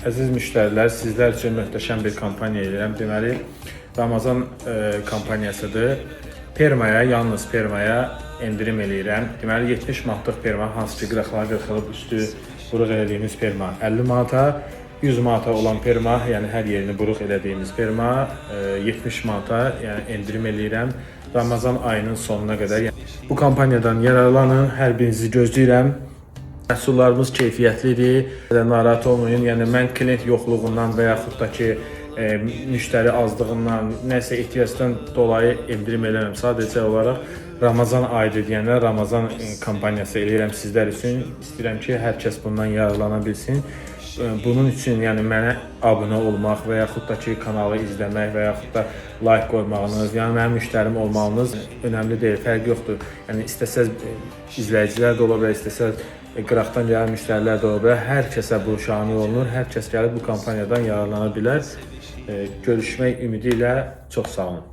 Əziz müştərilər, sizlər üçün möhtəşəm bir kampaniya edirəm. Deməli, Ramazan kampaniyasıdır. Permaya, yalnız Permaya endirim eləyirəm. Deməli, 70 manatlıq perma, hansı ki, qıraqları qırxılıb üstü buruq elədiyimiz perma 50 manata, 100 manata olan perma, yəni hər yerini buruq elədiyimiz perma 70 manata, yəni endirim eləyirəm. Ramazan ayının sonuna qədər. Bu kampaniyadan yararlanın, hər birinizi gözləyirəm. Məhsullarımız keyfiyyətlidir, narahat olmayın. Yəni mən klient yoxluğundan və yaxud da ki, müştəri azlığından, nəsə ehtiyacdan dolayı endirim eləmirəm. Sadəcə olaraq Ramazan ayıdır deyəndə Ramazan kampaniyası eləyirəm sizlər üçün. İstəyirəm ki, hər kəs bundan yararlana bilsin. Bunun üçün yəni mənə abunə olmaq və yaxud da ki, kanalı izləmək və yaxud da like qoymağınız, yəni mənim müştərim olmağınız önəmli deyil, fərqi yoxdur. Yəni istəsəz izləyicilər də ola bilər, istəsəz qıraqdan gələn müştərilər də ola bilər. Hər kəsə bu şamil olunur, hər kəs gəlib bu kampaniyadan yararlana bilər. Görüşmək ümidi ilə çox sağ olun.